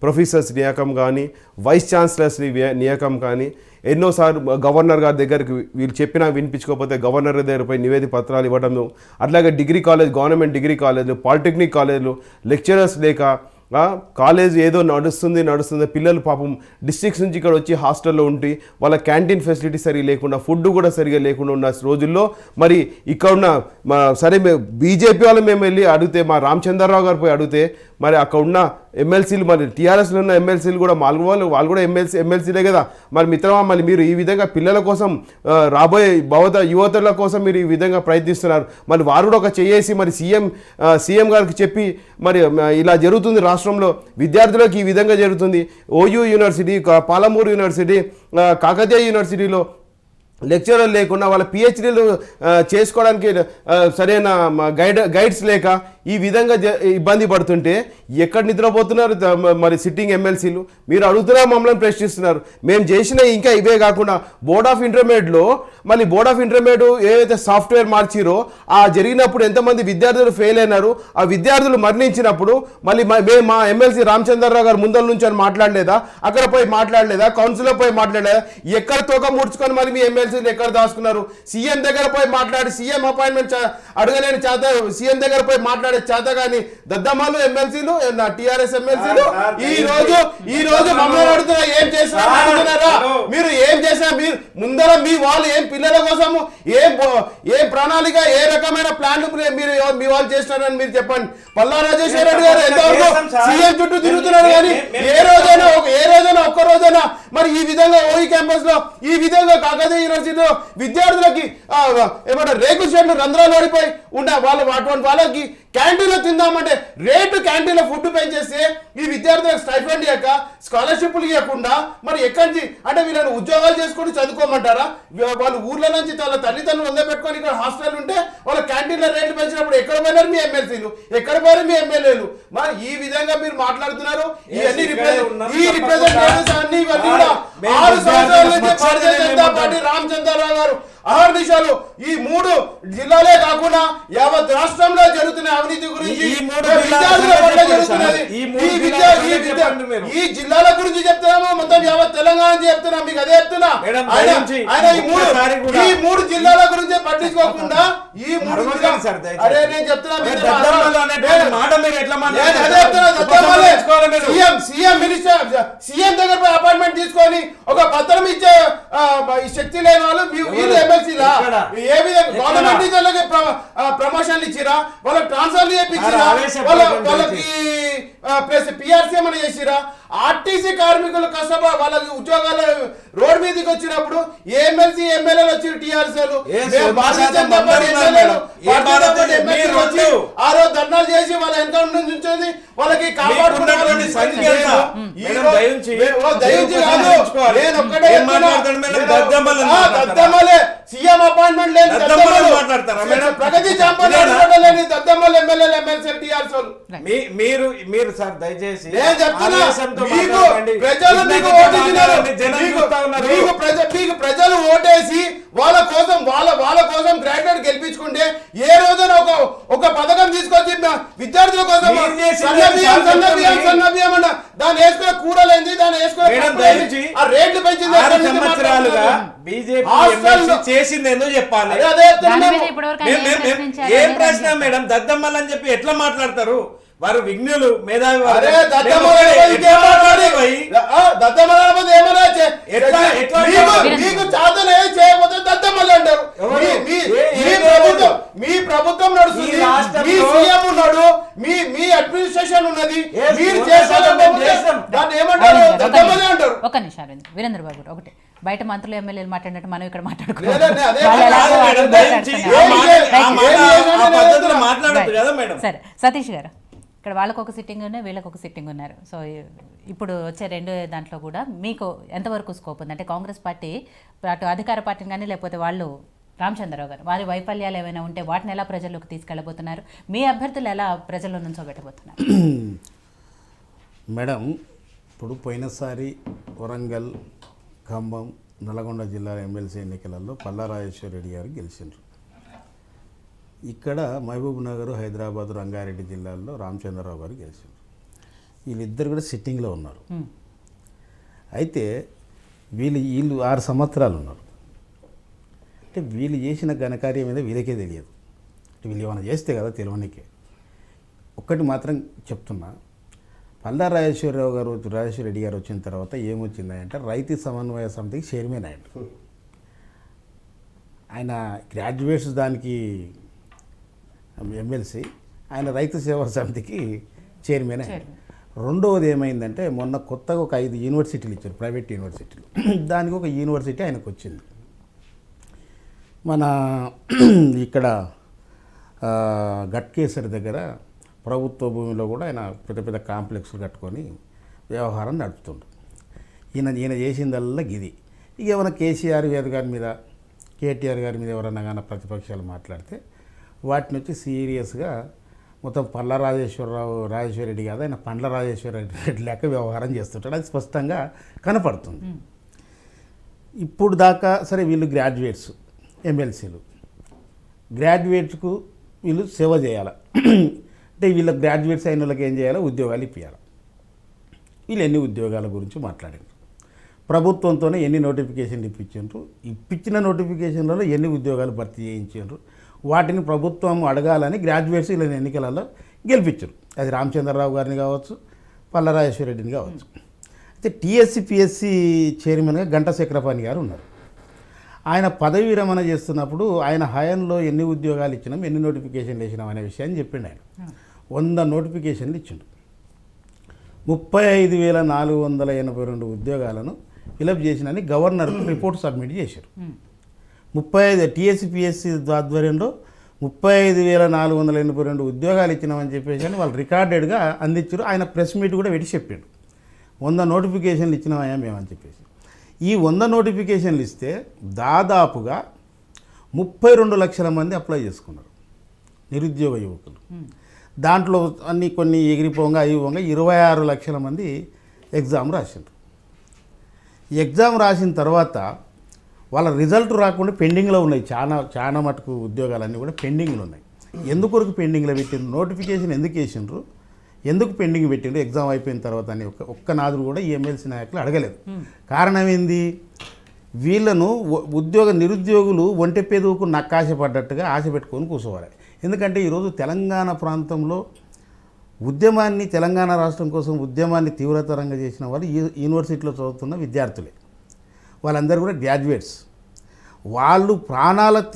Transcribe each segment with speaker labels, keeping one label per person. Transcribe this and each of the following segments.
Speaker 1: Professors నియామకం కానీ vice chancellors నియామకం కానీ ఎన్నోసార్లు గవర్నర్ గారి దగ్గరికి వీళ్ళు చెప్పినా వినిపించుకోకపోతే గవర్నర్ దగ్గర పోయి నివేదిక పత్రాలు ఇవ్వడం, అట్లాగే డిగ్రీ కాలేజ్, గవర్నమెంట్ డిగ్రీ కాలేజీలు, పాలిటెక్నిక్ కాలేజీలు లెక్చరర్స్ లేక కాలేజ్ ఏదో నడుస్తుంది పిల్లలు పాపం డిస్ట్రిక్ట్స్ నుంచి ఇక్కడ వచ్చి హాస్టల్లో ఉండి వాళ్ళ క్యాంటీన్ ఫెసిలిటీ సరిగా లేకుండా, ఫుడ్ కూడా సరిగా లేకుండా ఉన్న రోజుల్లో మరి ఇక్కడ ఉన్న సరే బీజేపీ వాళ్ళు మేము వెళ్ళి అడిగితే, మా రామచంద్రరావు గారు పోయి అడిగితే మరి అక్కడ ఉన్న ఎమ్మెల్సీలు, మరి టీఆర్ఎస్లో ఉన్న ఎమ్మెల్సీలు కూడా వాళ్ళు కూడా ఎమ్మెల్సీలే కదా, మరి మిత్రమా మరి మీరు ఈ విధంగా పిల్లల కోసం రాబోయే యువతుల కోసం మీరు ఈ విధంగా ప్రయత్నిస్తున్నారు, మరి వారు కూడా ఒక చేసి మరి సీఎం గారికి చెప్పి మరి ఇలా జరుగుతుంది రాష్ట్రంలో విద్యార్థులకు ఈ విధంగా జరుగుతుంది. OU university, Palamuru university, Kakatiya యూనివర్సిటీలో లెక్చరర్ లేకుండా వాళ్ళ పిహెచ్డీలు చేసుకోవడానికి సరైన గైడ్స్ లేక ఈ విధంగా ఇబ్బంది పడుతుంటే ఎక్కడ నిద్రపోతున్నారు మరి సిట్టింగ్ ఎమ్మెల్సీలు? మీరు అడుగుతున్నా మమ్మల్ని ప్రశ్నిస్తున్నారు. మేము చేసిన ఇంకా ఇవే కాకుండా బోర్డ్ ఆఫ్ ఇంటర్మీడియట్లో మళ్ళీ బోర్డ్ ఆఫ్ ఇంటర్మీడియట్ ఏదైతే సాఫ్ట్వేర్ మార్చిరో ఆ జరిగినప్పుడు ఎంతమంది విద్యార్థులు ఫెయిల్ అయినారు, ఆ విద్యార్థులు మరణించినప్పుడు మళ్ళీ మేము మా ఎమ్మెల్సీ రామచంద్రరావు గారు ముందల నుంచి అని మాట్లాడలేదా? అక్కడ పోయి మాట్లాడలేదా? కౌన్సిల్లో పోయి మాట్లాడలేదా? ఎక్కడ తోక ముడుచుకొని మరి మీ ఎమ్మెల్సీలు ఎక్కడ దాచుకున్నారు? సీఎం దగ్గర పోయి మాట్లాడి సీఎం అపాయింట్మెంట్ అడగలేని చేత సీఎం దగ్గర పోయి మాట్లాడే చేత కానీ దద్దమ్మలు ఎమ్మెల్సీలు, టీఆర్ఎస్ ఎమ్మెల్సీలు ఈ రోజు మమ్మల్ని అడుగుతున్నా ఏం చేస్తున్నారా? మీరు ఏం చేసినా మీరు ముందర మీ వాళ్ళు ఏం పిల్లల కోసము ఏం ప్రణాళిక, ఏ రకమైన ప్లాన్లు మీరు మీ వాళ్ళు చేస్తున్నారని మీరు చెప్పండి. పల్లా రాజేశ్వర రెడ్డి గారు ఎంతవరకు సీఎం చుట్టూ తిరుగుతున్నారు కానీ ఏ రోజైనా ఒక్క రోజైనా మరి ఈ విధంగా ఓయి క్యాంపస్ లో ఈ విధంగా కాకతీయ యూనివర్సిటీలో విద్యార్థులకి ఏమంటారు రేకుల షెడ్లు రంధ్రాలు పడిపోయి ఉండే అటువంటి వాళ్ళకి క్యాంటీన్లో తిందామంటే రేటు క్యాంటీన్లో ఫుడ్ పెంచేస్తే ఈ విద్యార్థులకు స్టైఫండ్ ఇవ్వక, స్కాలర్షిప్లు ఇవ్వకుండా మరి ఎక్కడి నుంచి అంటే వీళ్ళని ఉద్యోగాలు చేసుకుని చదువుకోమంటారా? వాళ్ళు ఊర్ల నుంచి వాళ్ళ తల్లిదండ్రులు వంద పెట్టుకొని ఇక్కడ హాస్టల్ ఉంటే వాళ్ళ క్యాంటీన్ల రేట్లు పెంచినప్పుడు ఎక్కడ పోయినారు మీ ఎమ్మెల్సీలు, ఎక్కడ పోయారు మీ ఎమ్మెల్యేలు? మరి ఈ విధంగా మీరు మాట్లాడుతున్నారు. ఇవన్నీ రిప్రజెంటేటివ్స్ అన్ని ఇవన్నీ కూడా 6 సంవత్సరాల నుంచి భారతీయ జనతా పార్టీ రామచంద్రరావు గారు అహర్నిశలు ఈ 3 జిల్లాలే కాకుండా యావత్ రాష్ట్రంలో జరుగుతున్న అవినీతి గురించి ఈ జిల్లాల గురించి చెప్తున్నాము, మొత్తం యావత్ తెలంగాణ చెప్తున్నా, మీకు అదే చెప్తున్నా. ఆయన ఈ 3 జిల్లాల గురించి పట్టించుకోకుండా ఈ 3 అరే నేను చెప్తున్నా సీఎం మినిస్టర్ సీఎం దగ్గర అపాయింట్మెంట్ తీసుకొని ఒక పత్రం ఇచ్చే శక్తి లేని వాళ్ళు వీళ్ళు ఎమ్మెల్సీలా? ఏ విధంగా గవర్నమెంట్ ప్రమోషన్లు ఇచ్చిరా? వాళ్ళకి ట్రాన్స్ఫర్లు చేయించిరా? వాళ్ళకి ప్లస్ పిఆర్సీ ఏమైనా చేసిరా? ఆర్టీసీ కార్మికులు కష్టపడి వాళ్ళకి ఉద్యోగాలు రోడ్ మీదకి వచ్చినప్పుడు ఎమ్మెల్సీ ఎమ్మెల్యేలు వచ్చి టీఆర్ఎస్ ఆ రోజు ధర్నాలు చేసి వాళ్ళ వెనక నుంచి వాళ్ళకి కాపాడుకున్నారని సీఎం అపాయింట్మెంట్ లేని ప్రగతి లేని దద్దమ్మలు ఎమ్మెల్యేలు ఎమ్మెల్సీ టీఆర్ఎస్ వాళ్ళు.
Speaker 2: మీరు సార్ దయచేసి
Speaker 1: నేను చెప్తున్నా మీకు ప్రజలు ఓటేసి వాళ్ళ కోసం గ్రాడ్యుయేట్ గెలిపించుకుంటే ఏ రోజున ఒక పథకం తీసుకొచ్చి విద్యార్థుల కోసం సన్నబియ్యం అన్న దాన్ని వేసుకునే కూరలేంది, దాన్ని వేసుకునే ఆ రేట్లు పెంచింది.
Speaker 2: చేసింది ఎందుకు చెప్పాలి? ఏం ప్రశ్న మేడం? దద్దమ్మలు అని చెప్పి ఎట్లా మాట్లాడతారు? వారు విఘ్నులు, మేధావి.
Speaker 1: మీ ప్రభుత్వం నడుస్తుంది, మీ సీఎం ఉన్నాడు, మీ అడ్మినిస్ట్రేషన్ ఉన్నది, మీరు దాన్ని ఏమంటారు? దద్దమ్మలే అంటారు.
Speaker 3: ఒక నిమిషం వీరేంద్ర బాబు, ఒకటి బయట మంత్రులు ఎమ్మెల్యేలు మాట్లాడినట్టు మనం ఇక్కడ సరే సతీష్ గారు, ఇక్కడ వాళ్ళకు ఒక సిట్టింగ్ ఉన్నాయి, వీళ్ళకి ఒక సిట్టింగ్ ఉన్నారు. సో ఇప్పుడు వచ్చే 2 దాంట్లో కూడా మీకు ఎంతవరకు స్కోప్ ఉంది? అంటే కాంగ్రెస్ పార్టీ అటు అధికార పార్టీని కానీ లేకపోతే వాళ్ళు రామచంద్రరావు గారు వారి వైఫల్యాలు ఏమైనా ఉంటే వాటిని ఎలా ప్రజల్లోకి తీసుకెళ్ళబోతున్నారు? మీ అభ్యర్థులు ఎలా ప్రజల్లో నుంచోబెట్టబోతున్నారు?
Speaker 4: మేడం, ఇప్పుడు పోయినసారి వరంగల్, ఖమ్మం, నల్గొండ జిల్లాల ఎమ్మెల్సీ ఎన్నికలలో పల్లా రాజేశ్వర రెడ్డి గారు గెలిచిండ్రు. ఇక్కడ మహబూబ్ నగర్, హైదరాబాద్, రంగారెడ్డి జిల్లాల్లో రామచంద్రరావు గారు గెలిచారు. వీళ్ళిద్దరు కూడా సిట్టింగ్లో ఉన్నారు. అయితే వీళ్ళు 6 సంవత్సరాలు ఉన్నారు. అంటే వీళ్ళు చేసిన ఘనకార్యం మీద వీళ్ళకే తెలియదు. అంటే వీళ్ళు ఏమైనా చేస్తే కదా తెలియనికే. ఒక్కటి మాత్రం చెప్తున్నా, పల్లా రాజేశ్వర రెడ్డి గారు వచ్చిన తర్వాత ఏమొచ్చిందంటే రైతు సమన్వయ సమితికి చైర్మన్ అయ్యాడు. ఆయన గ్రాడ్యుయేట్స్ దానికి ఎమ్మెల్సీ, ఆయన రైతు సేవా సమితికి చైర్మన్ అయ్యాడు. రెండవది ఏమైందంటే మొన్న కొత్తగా ఒక 5 యూనివర్సిటీలు ఇచ్చారు, ప్రైవేట్ యూనివర్సిటీలు. దానికి ఒక యూనివర్సిటీ ఆయనకు వచ్చింది. మన ఇక్కడ గట్కేసరి దగ్గర ప్రభుత్వ భూమిలో కూడా ఆయన పెద్ద పెద్ద కాంప్లెక్స్లు కట్టుకొని వ్యవహారం నడుపుతుండ్రు. ఈయన చేసిందల్లా గిది. ఇక ఏమైనా కేసీఆర్ గారి మీద, కేటీఆర్ గారి మీద ఎవరన్నా కానీ ప్రతిపక్షాలు మాట్లాడితే వాటిని వచ్చి సీరియస్గా మొత్తం పల్లా రాజేశ్వర రెడ్డి కాదు, ఆయన పండ్ల రాజేశ్వర రెడ్డి లెక్క వ్యవహారం చేస్తుంటాడు. అది స్పష్టంగా కనపడుతుంది. ఇప్పుడు దాకా సరే వీళ్ళు గ్రాడ్యుయేట్స్, ఎమ్మెల్సీలు, గ్రాడ్యుయేట్స్కు వీళ్ళు సేవ చేయాలి. అంటే వీళ్ళ గ్రాడ్యుయేట్స్ అయిన వాళ్ళకి ఏం చేయాలో ఉద్యోగాలు ఇప్పించాలి. వీళ్ళు ఎన్ని ఉద్యోగాల గురించి మాట్లాడారు, ప్రభుత్వంతోనే ఎన్ని నోటిఫికేషన్లు ఇప్పించిన నోటిఫికేషన్లలో ఎన్ని ఉద్యోగాలు భర్తీ చేయించారు, వాటిని ప్రభుత్వం అడగాలని గ్రాడ్యుయేట్స్ వీళ్ళ ఎన్నికలలో గెలిపించారు. అది రామచంద్రరావు గారిని కావచ్చు, పల్లా రాజేశ్వర రెడ్డిని కావచ్చు. అయితే పిఎస్సి చైర్మన్గా గంటా చక్రపాణి గారు ఉన్నారు. ఆయన పదవి విరమణ చేస్తున్నప్పుడు ఆయన హయాంలో ఎన్ని ఉద్యోగాలు ఇచ్చినాం, ఎన్ని నోటిఫికేషన్లు ఇచ్చినాం అనే విషయాన్ని చెప్పిండు. ఆయన 100 నోటిఫికేషన్లు ఇచ్చిండు. 35,482 ఉద్యోగాలను ఫిలప్ చేసినని గవర్నర్కు రిపోర్ట్ సబ్మిట్ చేశారు. 35 పిఎస్సి ఆధ్వర్యంలో 35,482 ఉద్యోగాలు ఇచ్చినామని చెప్పేసి అని వాళ్ళు రికార్డెడ్గా అందించారు. ఆయన ప్రెస్ మీట్ కూడా పెట్టి చెప్పిండు 100 నోటిఫికేషన్లు ఇచ్చినామయ్యా మేమని చెప్పేసి. ఈ 100 నోటిఫికేషన్లు ఇస్తే దాదాపుగా 32 లక్షల మంది అప్లై చేసుకున్నారు నిరుద్యోగ యువకులు. దాంట్లో కొన్ని ఎగిరిపోగా 26 లక్షల మంది ఎగ్జామ్ రాశారు. ఎగ్జామ్ రాసిన తర్వాత వాళ్ళ రిజల్ట్ రాకుండా పెండింగ్లో ఉన్నాయి. చాలా మటుకు ఉద్యోగాలన్నీ కూడా పెండింగ్లో ఉన్నాయి. ఎందుకొరకు పెండింగ్లో పెట్టిండ్రు, నోటిఫికేషన్ ఎందుకు వేసిండ్రు, ఎందుకు పెండింగ్ పెట్టిండ్రు ఎగ్జామ్ అయిపోయిన తర్వాత అని ఒక్క నాదురు కూడా ఈ ఎమ్మెల్సీ నాయకులు అడగలేదు. కారణం ఏంది, వీళ్ళను నిరుద్యోగులు ఒంటె పెదవుకు నక్కాశపడ్డట్టుగా ఆశ పెట్టుకొని కూర్చోవాలి. ఎందుకంటే ఈరోజు తెలంగాణ ప్రాంతంలో తెలంగాణ రాష్ట్రం కోసం ఉద్యమాన్ని తీవ్రతరంగా చేసిన వాళ్ళు యూనివర్సిటీలో చదువుతున్న విద్యార్థులే. వాళ్ళందరూ కూడా గ్రాడ్యుయేట్స్. వాళ్ళు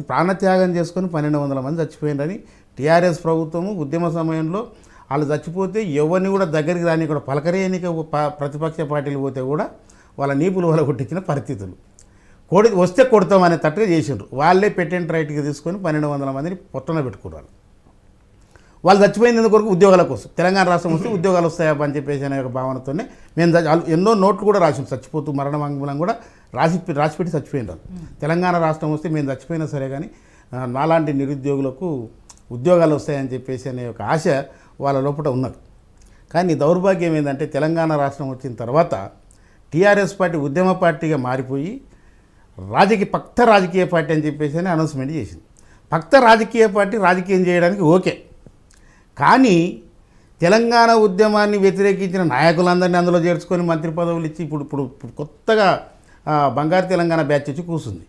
Speaker 4: ప్రాణత్యాగం చేసుకొని 1,200 మంది చచ్చిపోయిందని టీఆర్ఎస్ ప్రభుత్వము ఉద్యమ సమయంలో వాళ్ళు చచ్చిపోతే ఎవరిని కూడా దగ్గరికి రాని కూడా పలకరేనిక ప్రతిపక్ష పార్టీలు పోతే కూడా వాళ్ళ నీపులు వాళ్ళ కొట్టించిన పరిస్థితులు. వస్తే కొడతామనే తట్టుగా చేసిండ్రు. వాళ్ళే పెటెంట్ రైట్గా తీసుకొని 1,200 మందిని పొట్టన పెట్టుకున్నారు. వాళ్ళు చచ్చిపోయింది కొరకు ఉద్యోగాల కోసం. తెలంగాణ రాష్ట్రం వస్తే ఉద్యోగాలు వస్తాయా అని చెప్పేసి అనే ఒక భావనతోనే మేము ఎన్నో నోట్లు కూడా రాసిండు. చచ్చిపోతూ మరణ వాంగ్మూలం కూడా రాసిపెట్టి చచ్చిపోయినారు. తెలంగాణ రాష్ట్రం వస్తే మేము చచ్చిపోయినా సరే కానీ నాలాంటి నిరుద్యోగులకు ఉద్యోగాలు వస్తాయని చెప్పేసి అనే ఒక ఆశ వాళ్ళ లోపల ఉన్నది. కానీ దౌర్భాగ్యం ఏంటంటే తెలంగాణ రాష్ట్రం వచ్చిన తర్వాత టీఆర్ఎస్ పార్టీ ఉద్యమ పార్టీగా మారిపోయి పక్త రాజకీయ పార్టీ అని చెప్పేసి అని అనౌన్స్మెంట్ చేసింది. పక్త రాజకీయ పార్టీ రాజకీయం చేయడానికి ఓకే, కానీ తెలంగాణ ఉద్యమాన్ని వ్యతిరేకించిన నాయకులందరినీ అందులో చేర్చుకొని మంత్రి పదవులు ఇచ్చి ఇప్పుడు కొత్తగా బంగారు తెలంగాణ బ్యాచ్ వచ్చి కూర్చుంది.